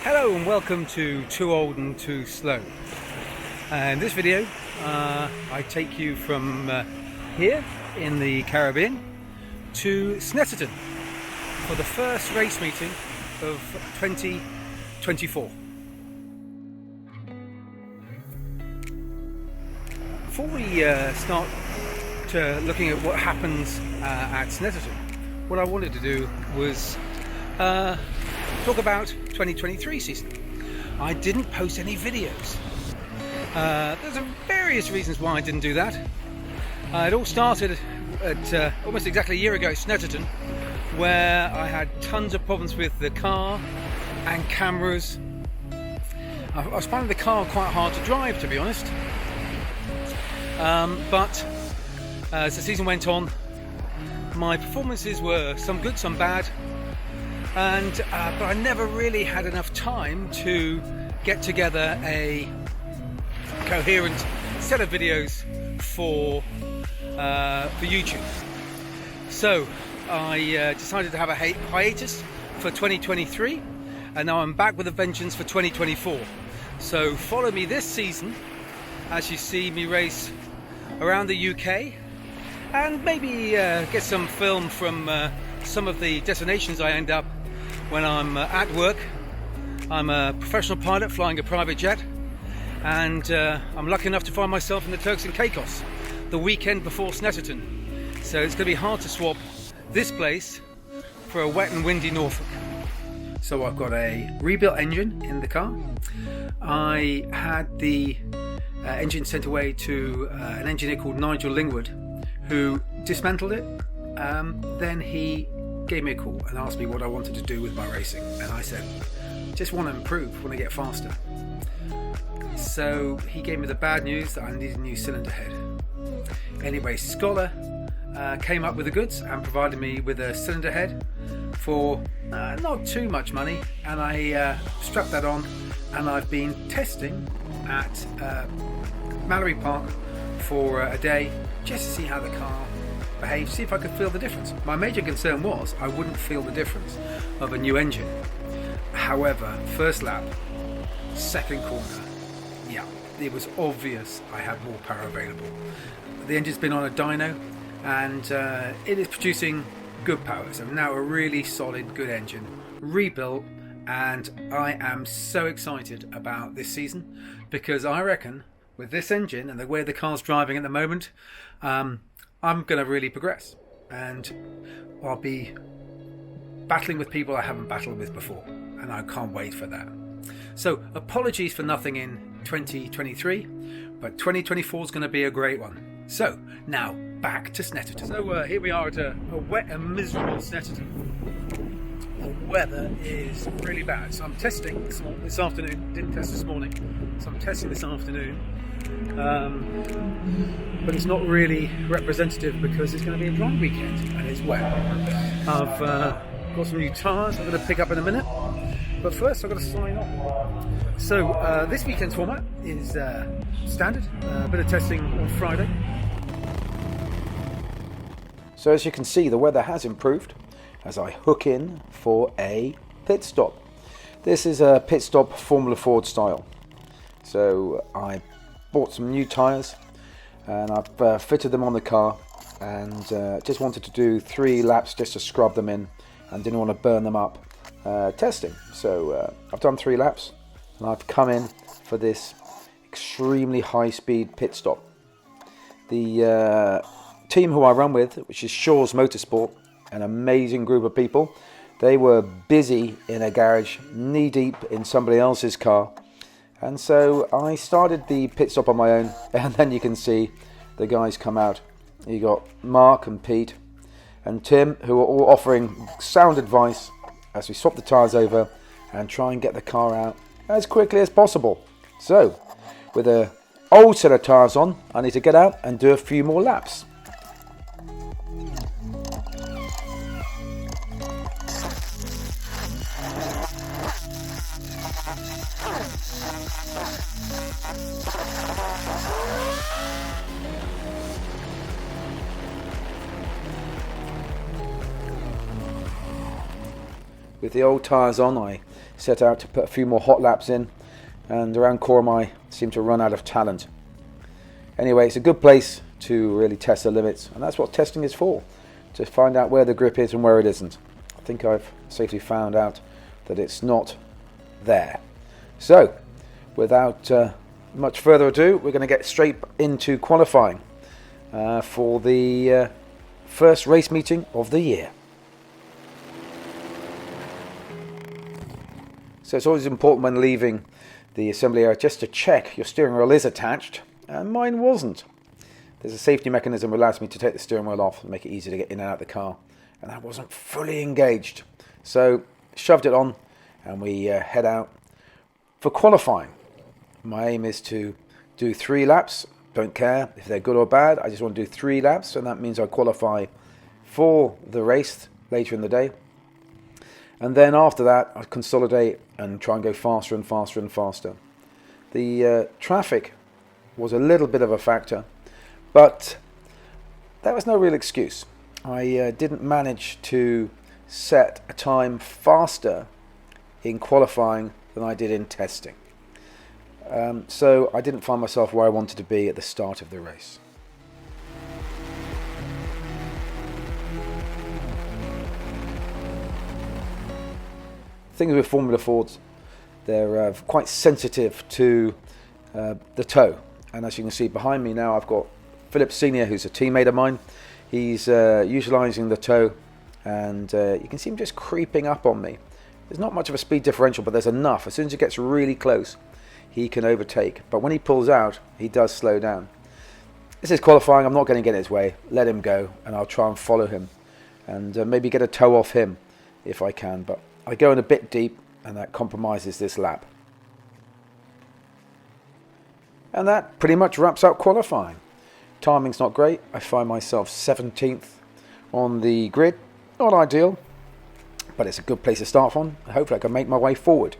Hello and welcome to Too Old and Too Slow. In this video I take you from here in the Caribbean to Snetterton for the first race meeting of 2024. Before we start looking at what happens at Snetterton, what I wanted to do was talk about 2023 season. I didn't post any videos. There's various reasons why I didn't do that. It all started at almost exactly a year ago at Snetterton, where I had tons of problems with the car and cameras. I was finding the car quite hard to drive, to be honest. But as the season went on, my performances were some good, some bad. But I never really had enough time to get together a coherent set of videos for YouTube. So I decided to have a hiatus for 2023, and now I'm back with a vengeance for 2024. So follow me this season as you see me race around the UK, and maybe get some film from some of the destinations I end up when I'm at work. I'm a professional pilot flying a private jet, and I'm lucky enough to find myself in the Turks and Caicos the weekend before Snetterton. So it's going to be hard to swap this place for a wet and windy Norfolk. So I've got a rebuilt engine in the car. I had the engine sent away to an engineer called Nigel Lingwood, who dismantled it. Then he gave me a call and asked me what I wanted to do with my racing, and I said, just want to improve, want to get faster. So he gave me the bad news that I needed a new cylinder head. Anyway, Scholar came up with the goods and provided me with a cylinder head for not too much money, and I strapped that on, and I've been testing at Mallory Park for a day just to see how the car behave, see if I could feel the difference. My major concern was I wouldn't feel the difference of a new engine. However, first lap, second corner, yeah, it was obvious I had more power available. The engine's been on a dyno, and it is producing good power. So now a really solid, good engine, rebuilt, and I am so excited about this season, because I reckon with this engine and the way the car's driving at the moment, I'm going to really progress, and I'll be battling with people I haven't battled with before, and I can't wait for that. So apologies for nothing in 2023, but 2024 is going to be a great one. So now back to Snetterton. So here we are at a wet and miserable Snetterton. The weather is really bad, so I'm testing this afternoon. Didn't test this morning, so I'm testing this afternoon. But it's not really representative because it's going to be a dry weekend and it's wet. I've got some new tyres I'm going to pick up in a minute, but first I've got to sign off. So this weekend's format is standard, a bit of testing on Friday. So as you can see, the weather has improved as I hook in for a pit stop. This is a pit stop Formula Ford style. So I bought some new tyres and I've fitted them on the car, and just wanted to do 3 laps just to scrub them in and didn't want to burn them up testing. So I've done 3 laps and I've come in for this extremely high speed pit stop. The team who I run with, which is Shaw's Motorsport, an amazing group of people, they were busy in a garage knee deep in somebody else's car. And so I started the pit stop on my own, and then you can see the guys come out. You got Mark and Pete and Tim, who are all offering sound advice as we swap the tyres over and try and get the car out as quickly as possible. So, with an old set of tyres on, I need to get out and do a few more laps. With the old tyres on, I set out to put a few more hot laps in, and around Corham I seem to run out of talent. Anyway, it's a good place to really test the limits, and that's what testing is for, to find out where the grip is and where it isn't. I think I've safely found out that it's not there. So, without much further ado, we're going to get straight into qualifying for the first race meeting of the year. So it's always important when leaving the assembly area just to check your steering wheel is attached, and mine wasn't. There's a safety mechanism that allows me to take the steering wheel off and make it easy to get in and out of the car, and that wasn't fully engaged. So shoved it on, and we head out for qualifying. My aim is to do 3 laps. Don't care if they're good or bad, I just want to do 3 laps, and that means I qualify for the race later in the day. And then after that, I consolidate and try and go faster and faster and faster. The traffic was a little bit of a factor, but that was no real excuse. I didn't manage to set a time faster in qualifying than I did in testing. So I didn't find myself where I wanted to be at the start of the race. Things with Formula Fords, they're quite sensitive to the toe. And as you can see behind me now, I've got Philip Senior, who's a teammate of mine. He's utilising the toe, and you can see him just creeping up on me. There's not much of a speed differential, but there's enough. As soon as it gets really close, he can overtake. But when he pulls out, he does slow down. This is qualifying. I'm not going to get in his way. Let him go, and I'll try and follow him, and maybe get a toe off him if I can. But I go in a bit deep, and that compromises this lap. And that pretty much wraps up qualifying. Timing's not great. I find myself 17th on the grid. Not ideal, but it's a good place to start from. Hopefully I can make my way forward.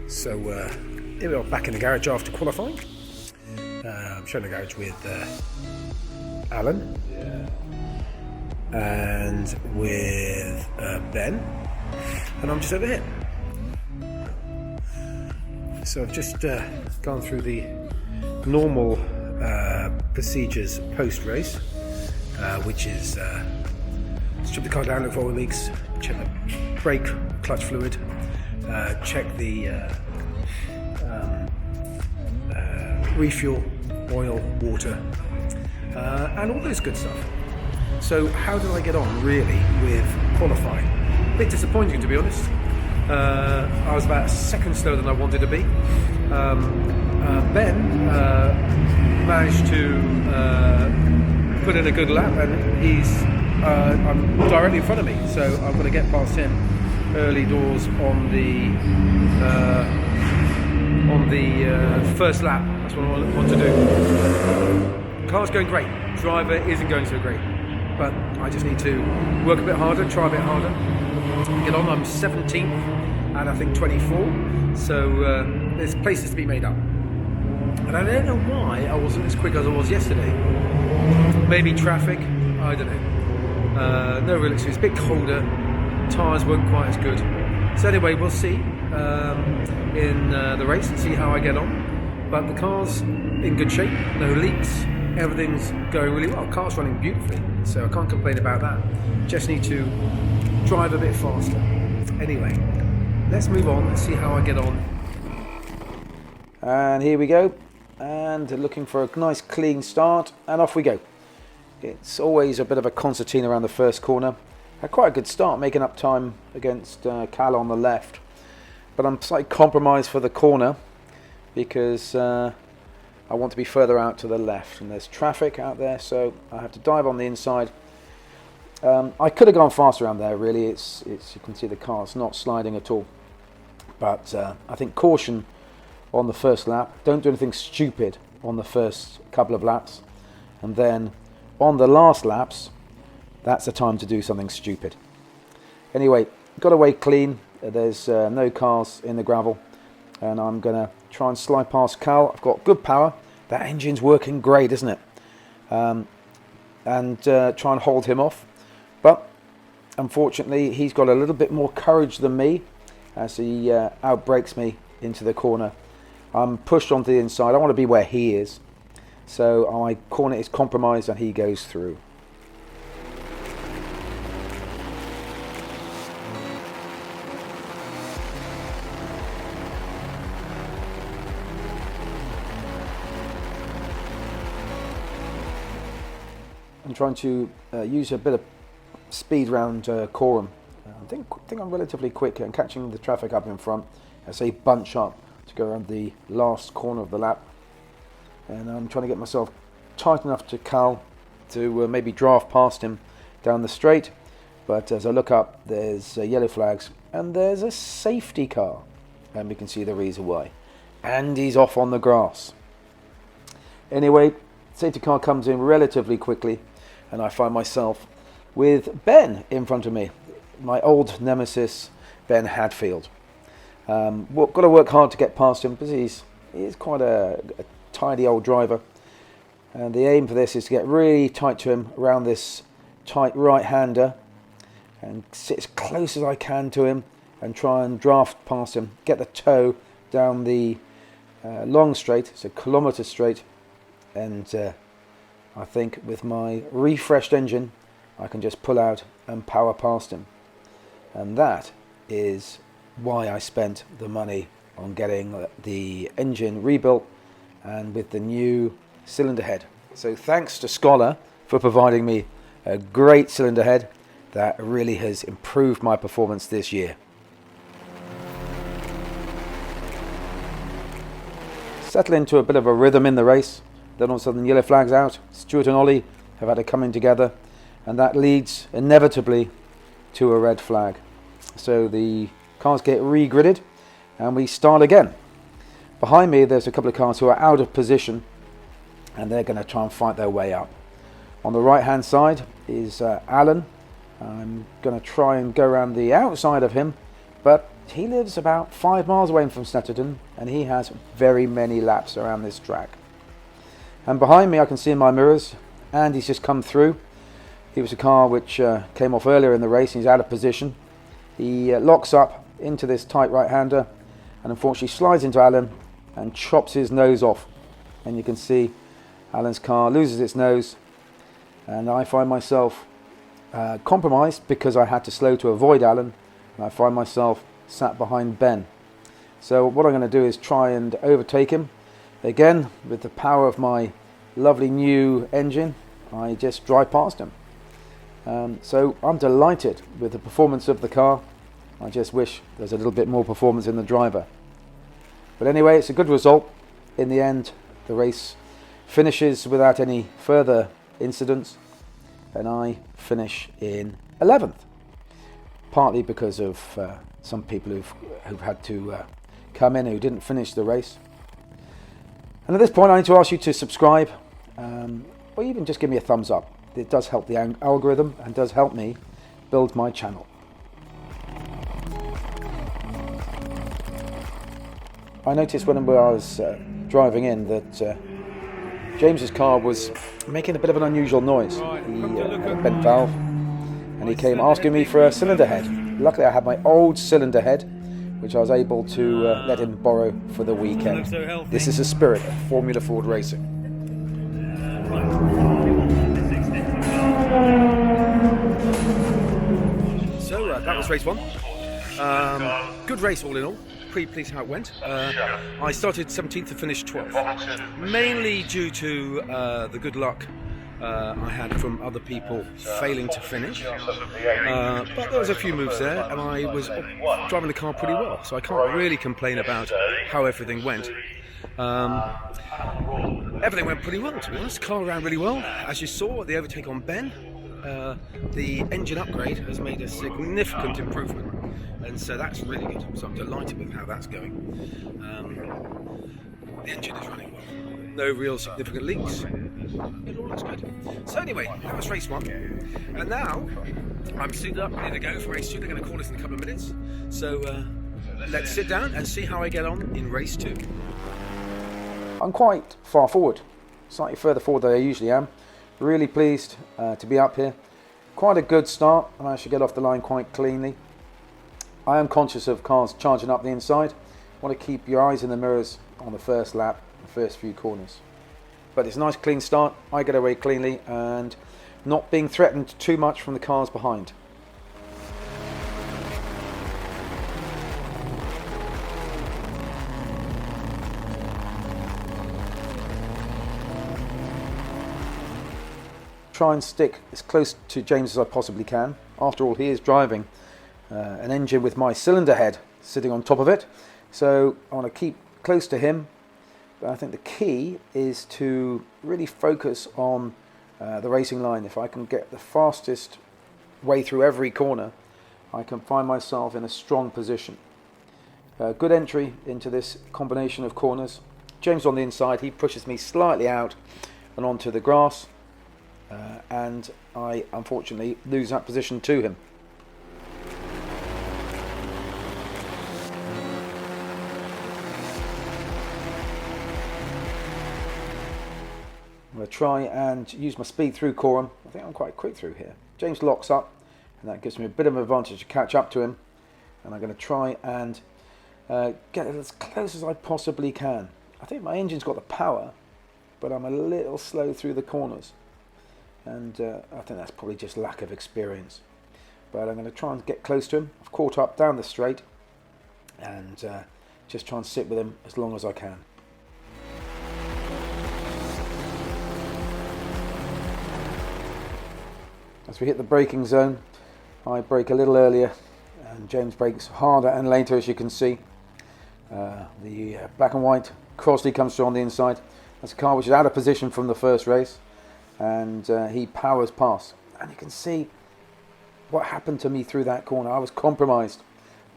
So here we are back in the garage after qualifying. I'm showing the garage with Alan and with Ben, and I'm just over here. So I've just gone through the normal procedures post-race, which is strip the car down, look for oil leaks, check the brake, clutch fluid, check the refuel, oil, water, and all this good stuff. So how did I get on really with qualifying? A bit disappointing, to be honest. I was about a second slower than I wanted to be. Ben managed to put in a good lap, and he's I'm directly in front of me, so I'm going to get past him early doors on the first lap. That's what I want to do. Car's going great. Driver isn't going so great, but I just need to work a bit harder, try a bit harder, get on. I'm 17th and I think 24, so there's places to be made up. And I don't know why I wasn't as quick as I was yesterday. Maybe traffic, I don't know. No real excuse. A bit colder, tyres weren't quite as good. So anyway, we'll see in the race and see how I get on. But the car's in good shape, no leaks, everything's going really well. Car's running beautifully, so I can't complain about that. Just need to drive a bit faster. Anyway, let's move on and see how I get on. And here we go, and looking for a nice clean start, and off we go. It's always a bit of a concertina around the first corner. Had quite a good start, making up time against Cal on the left, but I'm slightly compromised for the corner because I want to be further out to the left, and there's traffic out there, so I have to dive on the inside. I could have gone faster around there, really. It's you can see the car's not sliding at all, but I think caution on the first lap. Don't do anything stupid on the first couple of laps, and then on the last laps, that's the time to do something stupid. Anyway, got away clean. There's no cars in the gravel, and I'm gonna try and slide past Cal. I've got good power. That engine's working great, isn't it? and try and hold him off. But unfortunately, he's got a little bit more courage than me as he outbrakes me into the corner. I'm pushed onto the inside. I want to be where he is. So my corner is compromised and he goes through. I'm trying to use a bit of speed round Coram. I think I'm relatively quick and catching the traffic up in front as they bunch up to go around the last corner of the lap. And I'm trying to get myself tight enough to Cal to maybe draft past him down the straight. But as I look up, there's yellow flags and there's a safety car. And we can see the reason why. And he's off on the grass. Anyway, safety car comes in relatively quickly. And I find myself with Ben in front of me. My old nemesis, Ben Hadfield. Got to work hard to get past him because he's quite a tidy old driver. And the aim for this is to get really tight to him around this tight right-hander and sit as close as I can to him and try and draft past him, get the toe down the long straight, it's a kilometre straight, and I think with my refreshed engine I can just pull out and power past him. And that is why I spent the money on getting the engine rebuilt and with the new cylinder head. So thanks to Scholar for providing me a great cylinder head that really has improved my performance this year. Settle into a bit of a rhythm in the race. Then all of a sudden yellow flags out. Stuart and Ollie have had it coming together, and that leads inevitably to a red flag. So the cars get re-gridded and we start again. Behind me there's a couple of cars who are out of position and they're going to try and fight their way up. On the right hand side is Alan. I'm going to try and go around the outside of him, but he lives about 5 miles away from Snetterton and he has very many laps around this track. And behind me I can see in my mirrors Andy's just come through. He was a car which came off earlier in the race and he's out of position. He locks up into this tight right-hander and unfortunately slides into Alan and chops his nose off. And you can see Alan's car loses its nose and I find myself compromised because I had to slow to avoid Alan, and I find myself sat behind Ben. So what I'm going to do is try and overtake him. Again, with the power of my lovely new engine, I just drive past him. So I'm delighted with the performance of the car. I just wish there's a little bit more performance in the driver. But anyway, it's a good result. In the end, the race finishes without any further incidents, and I finish in 11th. Partly because of some people who've had to come in who didn't finish the race. And at this point I need to ask you to subscribe, or even just give me a thumbs up. It does help the algorithm and does help me build my channel. I noticed when I was driving in that James's car was making a bit of an unusual noise. He had a bent valve and he came asking me for a cylinder head. Luckily I had my old cylinder head which I was able to let him borrow for the weekend. This is the spirit of Formula Ford racing. So that was race one. Good race all in all. Pretty pleased how it went. I started 17th and finished 12th. Mainly due to the good luck I had from other people failing to finish. But there was a few moves there and I was driving the car pretty well. So I can't really complain about how everything went. Everything went pretty well, to be honest. The car ran really well. As you saw, the overtake on Ben. The engine upgrade has made a significant improvement, and so that's really good. So I'm delighted with how that's going. The engine is running well. No real significant leaks. It all looks good. So anyway, that was race one. And now I'm suited up, ready to go for race two. They're going to call us in a couple of minutes. So let's sit down and see how I get on in race two. I'm quite far forward, slightly further forward than I usually am, Really pleased to be up here. Quite a good start. I managed to get off the line quite cleanly. I am conscious of cars charging up the inside. Want to keep your eyes in the mirrors on the first lap, the first few corners. But it's a nice clean start. I get away cleanly and not being threatened too much from the cars behind. Try and stick as close to James as I possibly can. After all, he is driving an engine with my cylinder head sitting on top of it, so I want to keep close to him. But I think the key is to really focus on the racing line. If I can get the fastest way through every corner, I can find myself in a strong position. Good entry into this combination of corners. James on the inside, he pushes me slightly out and onto the grass. And I unfortunately lose that position to him. I'm going to try and use my speed through Coram. I think I'm quite quick through here. James locks up, and that gives me a bit of an advantage to catch up to him. And I'm going to try and get it as close as I possibly can. I think my engine's got the power, but I'm a little slow through the corners. And I think that's probably just lack of experience. But I'm going to try and get close to him. I've caught up down the straight and just try and sit with him as long as I can. As we hit the braking zone, I brake a little earlier and James brakes harder and later, as you can see. The black and white Crossley comes through on the inside. That's a car which is out of position from the first race. And he powers past, and you can see what happened to me through that corner. I was compromised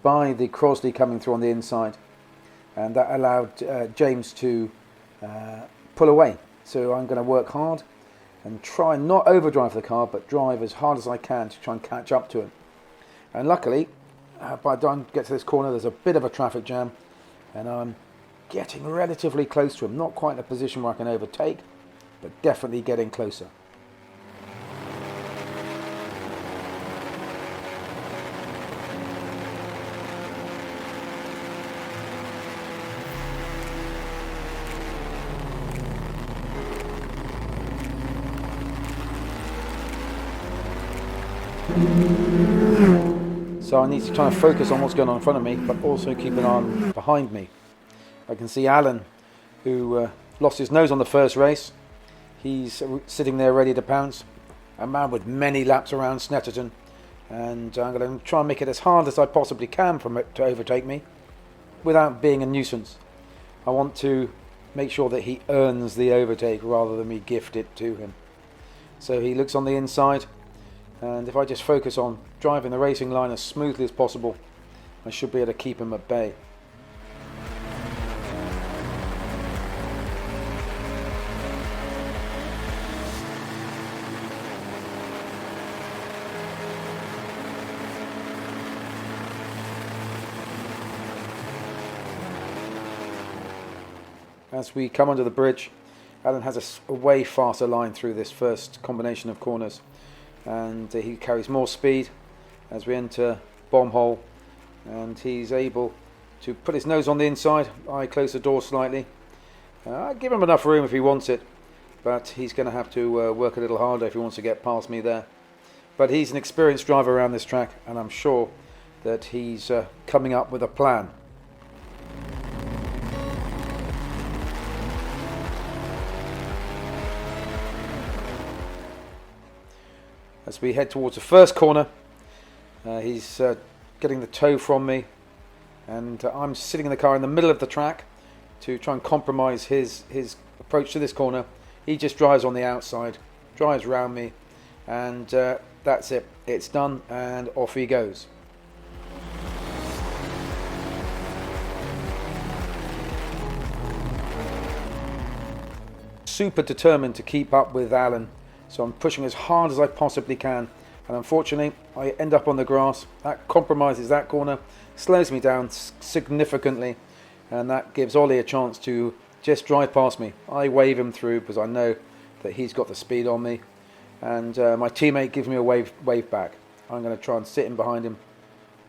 by the Crossley coming through on the inside, and that allowed James to pull away. So I'm going to work hard and try and not overdrive the car, but drive as hard as I can to try and catch up to him. And luckily, by the time I get to this corner, there's a bit of a traffic jam, and I'm getting relatively close to him. Not quite in a position where I can overtake, but definitely getting closer. So I need to try and focus on what's going on in front of me, but also keep an eye on behind me. I can see Alan, who lost his nose on the first race. He's sitting there ready to pounce. A man with many laps around Snetterton. And I'm going to try and make it as hard as I possibly can for him to overtake me without being a nuisance. I want to make sure that he earns the overtake rather than me gift it to him. So he looks on the inside. And if I just focus on driving the racing line as smoothly as possible, I should be able to keep him at bay. As we come under the bridge, Alan has a way faster line through this first combination of corners, and he carries more speed as we enter bomb hole, and he's able to put his nose on the inside. I close the door slightly. I give him enough room if he wants it, but he's going to have to work a little harder if he wants to get past me there. But he's an experienced driver around this track, and I'm sure that he's coming up with a plan. As we head towards the first corner, he's getting the toe from me, and I'm sitting in the car in the middle of the track to try and compromise his approach to this corner. He just drives on the outside, drives around me, and that's it. It's done, and off he goes. Super determined to keep up with Alan. So I'm pushing as hard as I possibly can, and unfortunately I end up on the grass. That compromises that corner, slows me down significantly, and that gives Ollie a chance to just drive past me. I wave him through because I know that he's got the speed on me, and my teammate gives me a wave back. I'm going to try and sit in behind him,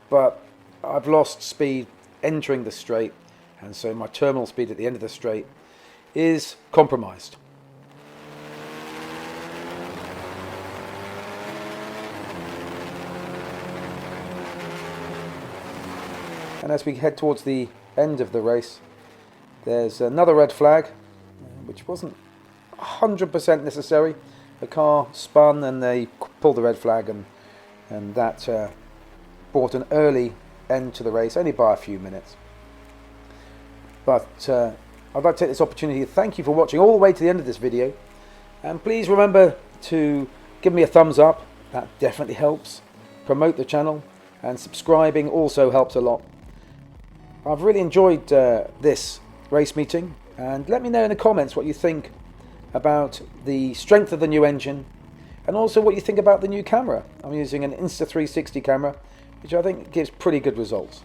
but I've lost speed entering the straight, and so my terminal speed at the end of the straight is compromised. And as we head towards the end of the race, there's another red flag, which wasn't 100% necessary. The car spun and they pulled the red flag, and that brought an early end to the race, only by a few minutes. But I'd like to take this opportunity to thank you for watching all the way to the end of this video, and please remember to give me a thumbs up. That definitely helps promote the channel, and subscribing also helps a lot. I've really enjoyed this race meeting, and let me know in the comments what you think about the strength of the new engine, and also what you think about the new camera. I'm using an Insta360 camera, which I think gives pretty good results.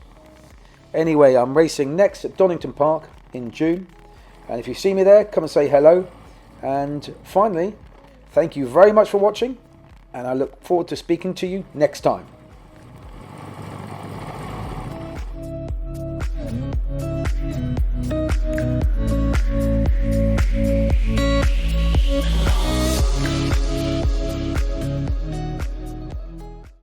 Anyway, I'm racing next at Donington Park in June, and if you see me there, come and say hello. And finally, thank you very much for watching, and I look forward to speaking to you next time.